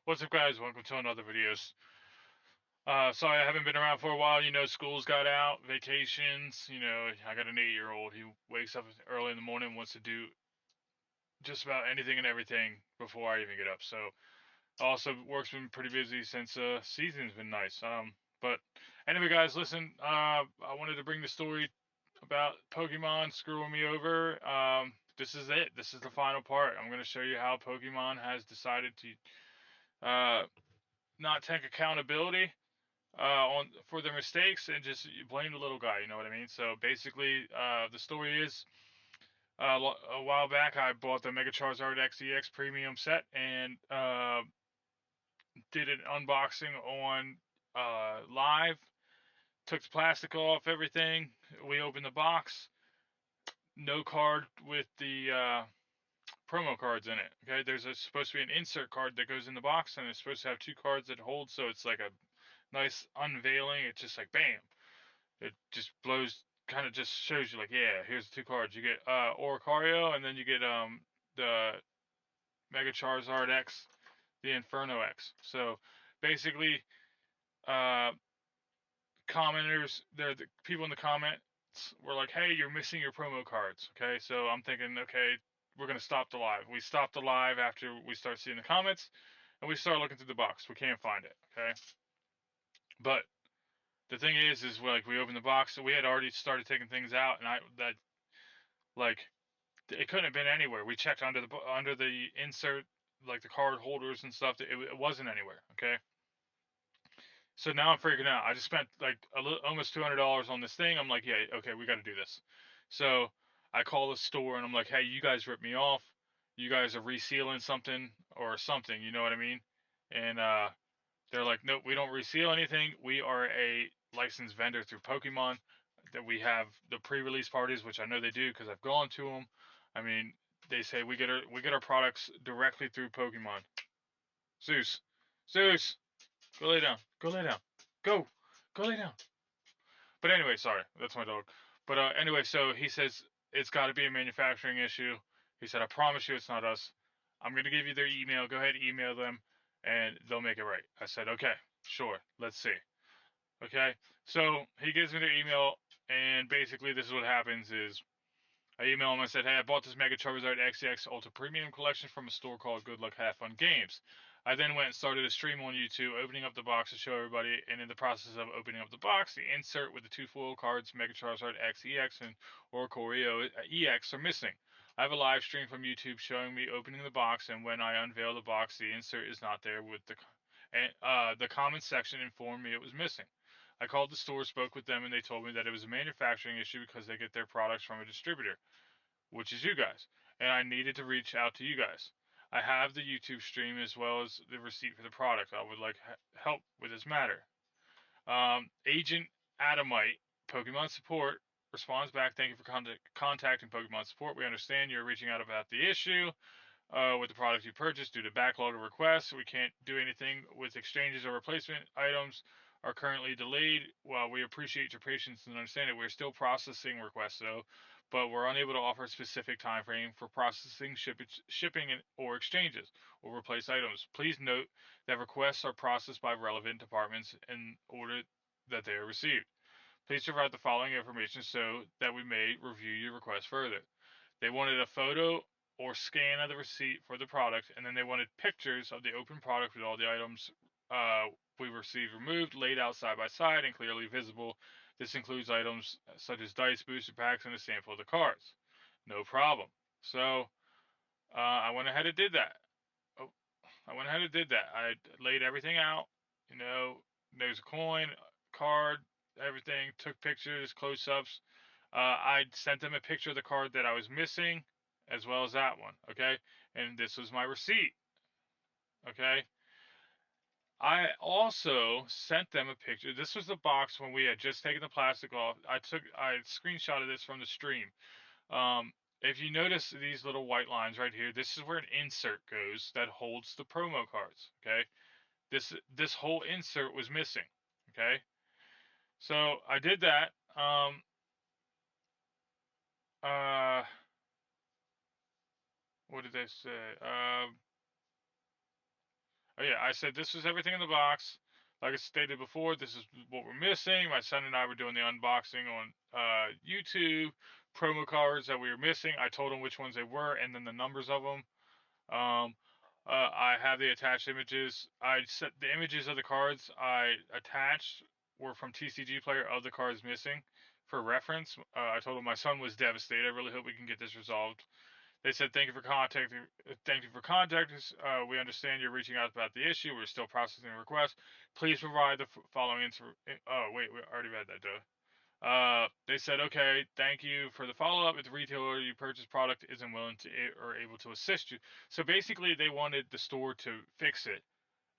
What's up, guys? Welcome to another videos. Sorry I haven't been around for a while. School's got out, vacations. I got an 8-year-old. He wakes up early in the morning, wants to do just about anything and everything before I even get up. So, also work's been pretty busy since season's been nice. But anyway, guys, listen. I wanted to bring the story about Pokemon screwing me over. This is it. This is the final part. I'm going to show you how Pokemon has decided to not take accountability on for their mistakes and just blame the little guy. You know what I mean? So basically, the story is a while back I bought the Mega Charizard XEX premium set and did an unboxing on live. Took the plastic off, everything. We opened the box. No card with the promo cards in it. Okay, supposed to be an insert card that goes in the box, and it's supposed to have two cards that hold, so it's like a nice unveiling. It's just like bam. It just blows, kind of just shows you like, yeah, here's the two cards. You get Oricario, and then you get the Mega Charizard X, the Inferno X. So basically, uh, commenters, the people in the comments were like, hey, you're missing your promo cards. Okay, so I'm thinking, okay, we're gonna stop the live. We stopped the live after we start seeing the comments, and we start looking through the box. We can't find it. Okay, but the thing is like we opened the box, so we had already started taking things out, and I that like it couldn't have been anywhere. We checked under the insert, like the card holders and stuff. It wasn't anywhere. Okay, so now I'm freaking out. I just spent like almost $200 on this thing. I'm like, yeah, okay, we got to do this. So I call the store and I'm like, hey, you guys ripped me off. You guys are resealing something or something. You know what I mean? And they're like, nope, we don't reseal anything. We are a licensed vendor through Pokemon. That we have the pre-release parties, which I know they do because I've gone to them. I mean, they say we get our products directly through Pokemon. Zeus, Zeus, go lay down. Go lay down. Go, go lay down. But anyway, sorry, that's my dog. But anyway, so he says it's got to be a manufacturing issue. He said, I promise you, it's not us. I'm gonna give you their email. Go ahead, email them, and they'll make it right. I said, okay, sure. Let's see. Okay, so he gives me their email, and basically this is what happens: is I email him. I said, hey, I bought this Mega Charizard XX Ultra Premium Collection from a store called Good Luck Have Fun Games. I then went and started a stream on YouTube, opening up the box to show everybody. And in the process of opening up the box, the insert with the two foil cards, Mega Charizard X EX and Oricorio EX, are missing. I have a live stream from YouTube showing me opening the box, and when I unveil the box, the insert is not there. The comment section informed me it was missing. I called the store, spoke with them, and they told me that it was a manufacturing issue because they get their products from a distributor, which is you guys, and I needed to reach out to you guys. I have the YouTube stream as well as the receipt for the product. I would like help with this matter. Agent Adamite, Pokemon Support, responds back. Thank you for contacting Pokemon Support. We understand you're reaching out about the issue with the product you purchased due to backlog of requests. We can't do anything with exchanges or replacement items are currently delayed. While we appreciate your patience and understand it, we're still processing requests though, but we're unable to offer a specific time frame for processing, shipping, or exchanges or replace items. Please note that requests are processed by relevant departments in order that they are received. Please provide the following information so that we may review your request further. They wanted a photo or scan of the receipt for the product, and then they wanted pictures of the open product with all the items uh, we received removed, laid out side by side, and clearly visible. This includes items such as dice, booster packs, and a sample of the cards. No problem. So I went ahead and did that. Oh, I went ahead and did that. I laid everything out. You know, there's a coin, card, everything. Took pictures, close-ups. I sent them a picture of the card that I was missing, as well as that one. Okay, and this was my receipt. Okay, I also sent them a picture. This was the box when we had just taken the plastic off. I screenshotted this from the stream. If you notice these little white lines right here, this is where an insert goes that holds the promo cards. Okay, this whole insert was missing. Okay, so I did that. Uh, what did they say? Oh yeah, I said this was everything in the box. Like I stated before, this is what we're missing. My son and I were doing the unboxing on YouTube. Promo cards that we were missing. I told him which ones they were and then the numbers of them. Um, I have the attached images. I set the images of the cards I attached were from TCG Player of the cards missing for reference. I told him my son was devastated. I really hope we can get this resolved. They said, Thank you for contacting us. We understand you're reaching out about the issue. We're still processing the request. Please provide the following Oh, wait, we already read that, duh. They said, okay, thank you for the follow up. If the retailer you purchased product isn't willing to or able to assist you. So basically, they wanted the store to fix it.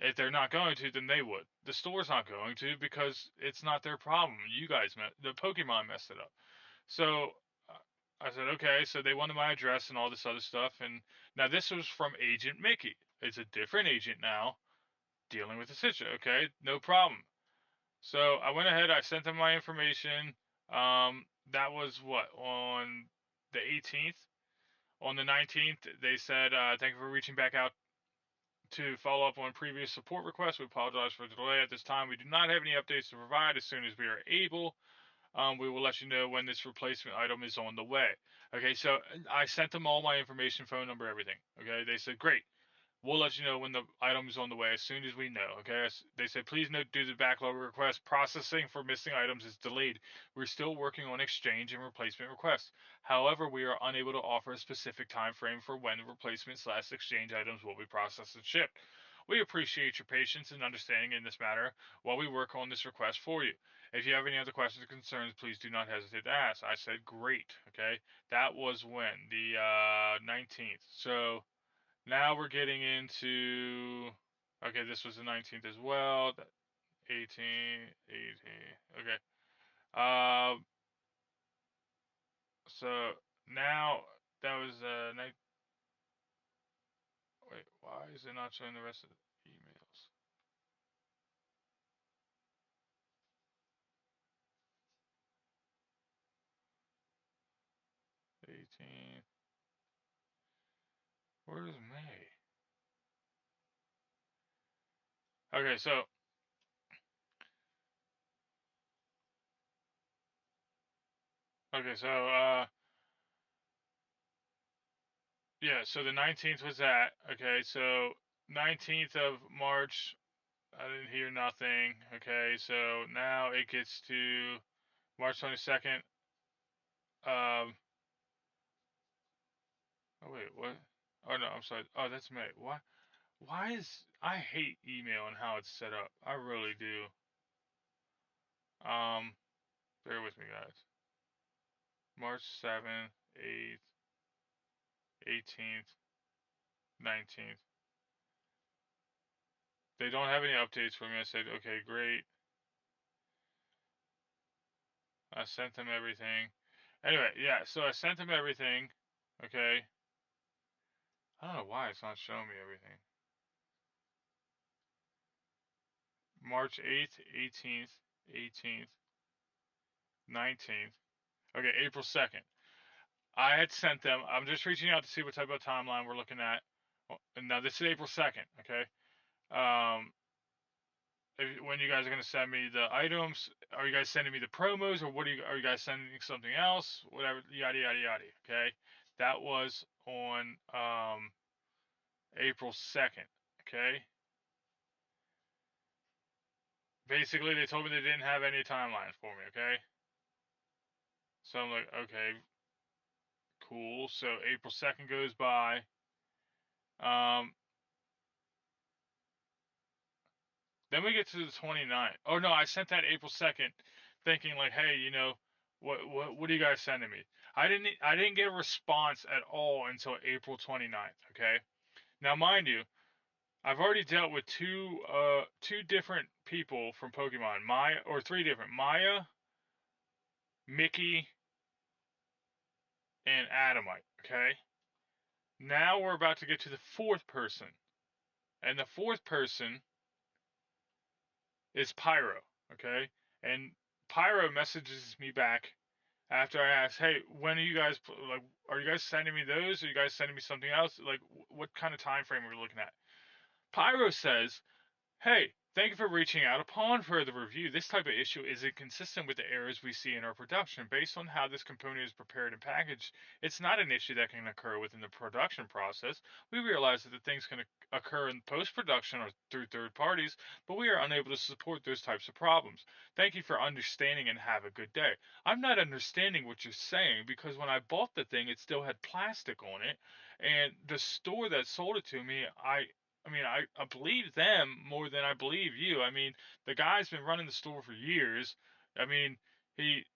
If they're not going to, then they would. The store's not going to because it's not their problem. You guys, the Pokemon messed it up. So I said, okay. So they wanted my address and all this other stuff. And now this was from Agent Mickey. It's a different agent now dealing with the situation. Okay, no problem. So I went ahead. I sent them my information. That was what on the 18th. On the 19th, they said, "Thank you for reaching back out to follow up on previous support requests. We apologize for the delay at this time. We do not have any updates to provide. As soon as we are able, we will let you know when this replacement item is on the way." Okay, so I sent them all my information, phone number, everything. Okay, they said, "Great. We'll let you know when the item is on the way as soon as we know." Okay. They said, please note due to the backlog request, processing for missing items is delayed. We're still working on exchange and replacement requests. However, we are unable to offer a specific time frame for when the replacement/exchange items will be processed and shipped. We appreciate your patience and understanding in this matter while we work on this request for you. If you have any other questions or concerns, please do not hesitate to ask. I said, great. Okay. That was when? The 19th. So now we're getting into. Okay, this was the 19th as well. 18, 18. Okay. Um. So now that was wait, why is it not showing the rest of the emails? 18. Where is May? Okay, so yeah, so the 19th was that. Okay, so 19th of March, I didn't hear nothing. Okay, so now it gets to March 22nd. Um, oh wait, what? Oh no, I'm sorry. Oh, that's May. Why? Why is I hate email and how it's set up. I really do. Um, bear with me, guys. March 7th, 8th, 18th, 19th. They don't have any updates for me. I said, okay, great. I sent them everything. Anyway, yeah, so I sent them everything. Okay. I don't know why it's not showing me everything. March 8th, 18th, 18th, 19th. Okay, April 2nd. I had sent them. I'm just reaching out to see what type of timeline we're looking at. And now this is April 2nd. Okay. Um, when you guys are gonna send me the items, are you guys sending me the promos, or what are you guys sending something else? Whatever, yada yada yada. Okay. That was on April 2nd. Okay. Basically, they told me they didn't have any timelines for me. Okay. So I'm like, okay, cool. So April 2nd goes by. Um, Then we get to the 29th. Oh no, I sent that April 2nd, thinking like, hey, what are you guys sending me? I didn't get a response at all until April 29th. Okay. Now, mind you, I've already dealt with two different people from Pokemon, Maya, or three different, Maya, Mickey, and Adamite. Okay. Now we're about to get to the fourth person, and the fourth person is Pyro. Okay. And Pyro messages me back after I asked, "Hey, when are you guys like? Are you guys sending me those? Are you guys sending me something else? Like, what kind of time frame are we looking at?" Pyro says, hey, thank you for reaching out. Upon further review, this type of issue is inconsistent with the errors we see in our production. Based on how this component is prepared and packaged, it's not an issue that can occur within the production process. We realize that the things can occur in post-production or through third parties, but we are unable to support those types of problems. Thank you for understanding and have a good day. I'm not understanding what you're saying because when I bought the thing, it still had plastic on it, and the store that sold it to me, I believe them more than I believe you. I mean, the guy's been running the store for years. I mean, he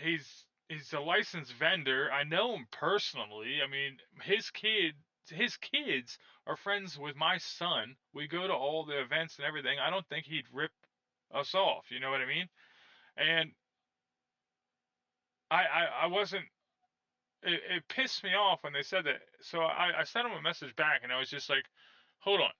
he's a licensed vendor. I know him personally. I mean, his kids are friends with my son. We go to all the events and everything. I don't think he'd rip us off. You know what I mean? And I wasn't. It pissed me off when they said that. So I sent him a message back, and I was just like, hold on.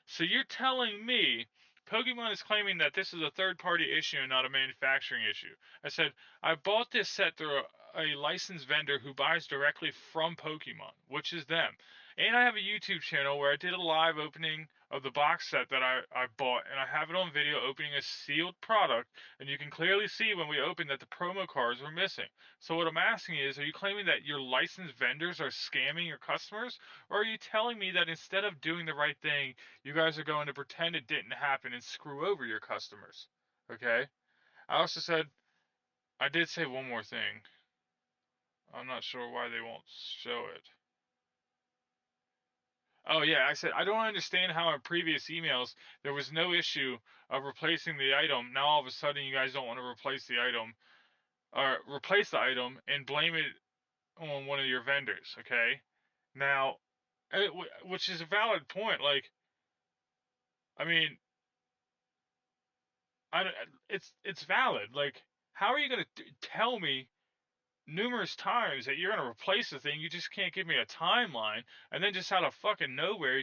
So you're telling me Pokemon is claiming that this is a third party issue and not a manufacturing issue? I said, I bought this set through a licensed vendor who buys directly from Pokemon, which is them. And I have a YouTube channel where I did a live opening of the box set that I bought, and I have it on video opening a sealed product, and you can clearly see when we opened that the promo cards were missing. So what I'm asking is, are you claiming that your licensed vendors are scamming your customers? Or are you telling me that instead of doing the right thing, you guys are going to pretend it didn't happen and screw over your customers? Okay? I also said, I did say one more thing. I'm not sure why they won't show it. Oh, yeah, I said, I don't understand how in previous emails there was no issue of replacing the item. Now all of a sudden you guys don't want to replace the item or replace the item and blame it on one of your vendors, okay? Now, which is a valid point. Like, I mean, I, it's valid. Like, how are you going to tell me numerous times that you're going to replace the thing? You just can't give me a timeline, and then just out of fucking nowhere,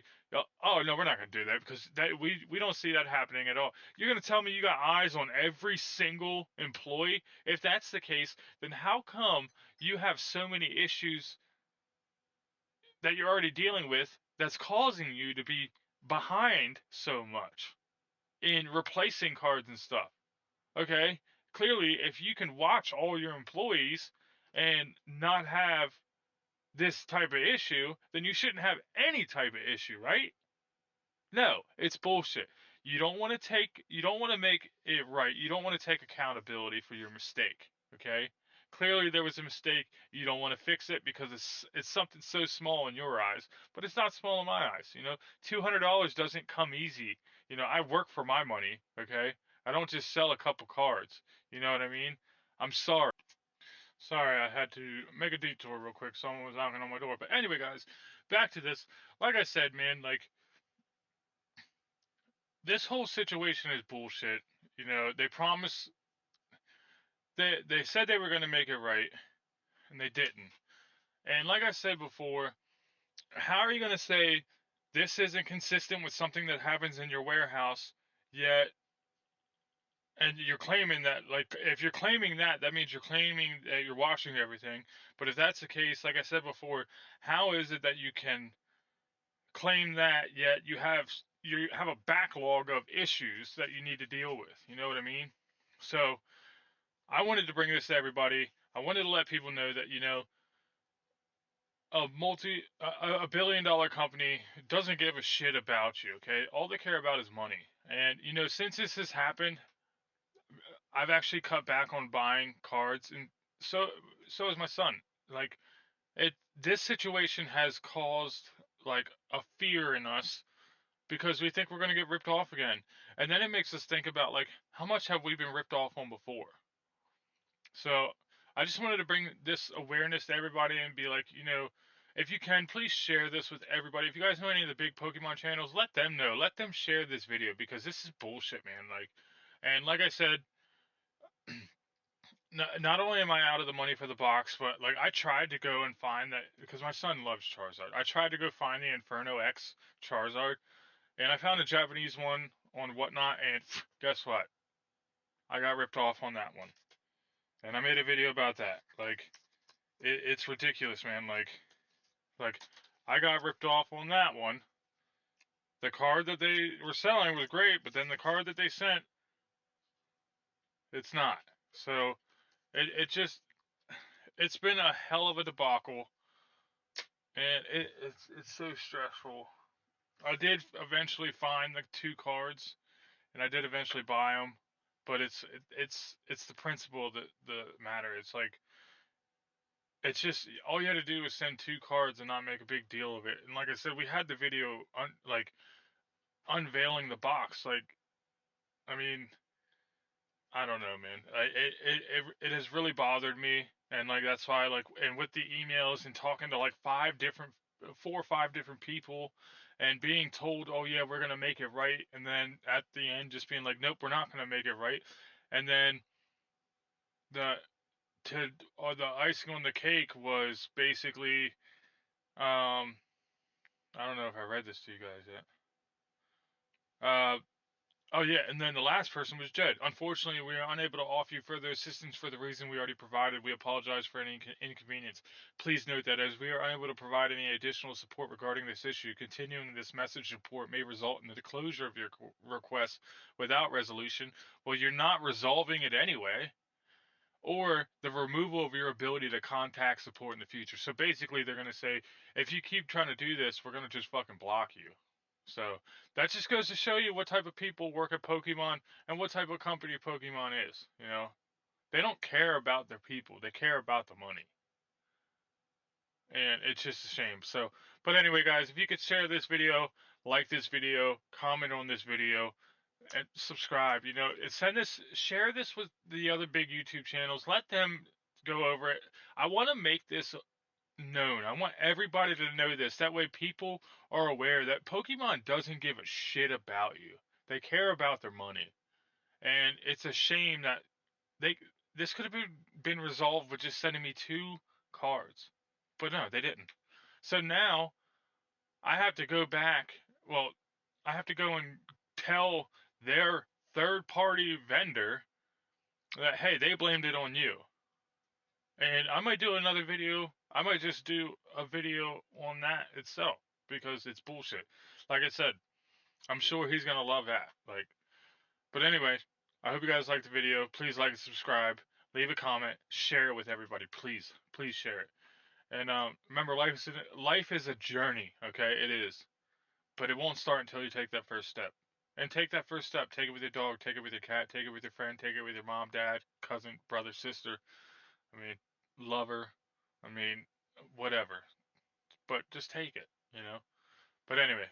oh no, we're not going to do that because that we don't see that happening at all. You're going to tell me you got eyes on every single employee? If that's the case, then how come you have so many issues that you're already dealing with that's causing you to be behind so much in replacing cards and stuff? Okay? Clearly, if you can watch all your employees and not have this type of issue, then you shouldn't have any type of issue, right? No, it's bullshit. You don't want to make it right. You don't want to take accountability for your mistake, okay? Clearly there was a mistake. You don't want to fix it because it's something so small in your eyes, but it's not small in my eyes, you know? $200 doesn't come easy. You know, I work for my money, okay? I don't just sell a couple cards. You know what I mean? I'm sorry. Sorry, I had to make a detour real quick. Someone was knocking on my door. But anyway, guys, back to this. Like I said, man, like this whole situation is bullshit. You know, they said they were going to make it right, and they didn't. And like I said before, how are you going to say this isn't consistent with something that happens in your warehouse, yet and you're claiming that, like, if you're claiming that, that means you're claiming that you're washing everything. But if that's the case, like I said before, how is it that you can claim that yet you have a backlog of issues that you need to deal with? You know what I mean? So I wanted to bring this to everybody. I wanted to let people know that, you know, a $1 billion company doesn't give a shit about you. Okay, all they care about is money. And you know, since this has happened, I've actually cut back on buying cards, and so so is my son. Like, it this situation has caused like a fear in us because we think we're going to get ripped off again. And then it makes us think about, like, how much have we been ripped off on before? So I just wanted to bring this awareness to everybody and be like, you know, if you can, please share this with everybody. If you guys know any of the big Pokemon channels, let them know. Let them share this video because this is bullshit, man. Like, and like I said, not only am I out of the money for the box, but like I tried to go and find that because my son loves Charizard. I tried to go find the Inferno X Charizard, and I found a Japanese one on Whatnot, and guess what? I got ripped off on that one, and I made a video about that. Like, it's ridiculous, man. Like I got ripped off on that one. The card that they were selling was great, but then the card that they sent, it's not. So it's been a hell of a debacle, and it's so stressful. I did eventually find the two cards, and I did eventually buy them, but it's the principle that matter. It's like it's just all you had to do was send two cards and not make a big deal of it. And like I said, we had the video like unveiling the box. Like, I mean, I don't know, man. It has really bothered me, and like that's why like and with the emails and talking to like four or five different people, and being told, oh yeah, we're gonna make it right, and then at the end just being like, nope, we're not gonna make it right, and then the to or the icing on the cake was basically I don't know if I read this to you guys yet. Oh yeah, and then the last person was Jed. Unfortunately, we are unable to offer you further assistance for the reason we already provided. We apologize for any inconvenience. Please note that as we are unable to provide any additional support regarding this issue, continuing this message support may result in the closure of your request without resolution. Well, you're not resolving it anyway, or the removal of your ability to contact support in the future. So basically, they're going to say, if you keep trying to do this, we're going to just fucking block you. So that just goes to show you what type of people work at Pokemon and what type of company Pokemon is. You know, they don't care about their people; they care about the money, and it's just a shame. So, but anyway, guys, if you could share this video, like this video, comment on this video, and subscribe. You know, share this with the other big YouTube channels. Let them go over it. I want to make this known. I want everybody to know this. That way people are aware that Pokemon doesn't give a shit about you. They care about their money. And it's a shame that they this could have been resolved with just sending me two cards. But no, they didn't. So now I have to go back. Well, I have to go and tell their third party vendor that hey, they blamed it on you. And I might do another video. I might just do a video on that itself because it's bullshit. Like I said, I'm sure he's gonna love that. Like, but anyway, I hope you guys liked the video. Please like and subscribe. Leave a comment. Share it with everybody. Please, please share it. And remember, life is a journey. Okay, it is, but it won't start until you take that first step. And take that first step. Take it with your dog. Take it with your cat. Take it with your friend. Take it with your mom, dad, cousin, brother, sister. I mean, lover. I mean, whatever. But just take it, you know? But anyway,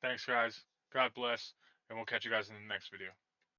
thanks, guys. God bless. And we'll catch you guys in the next video.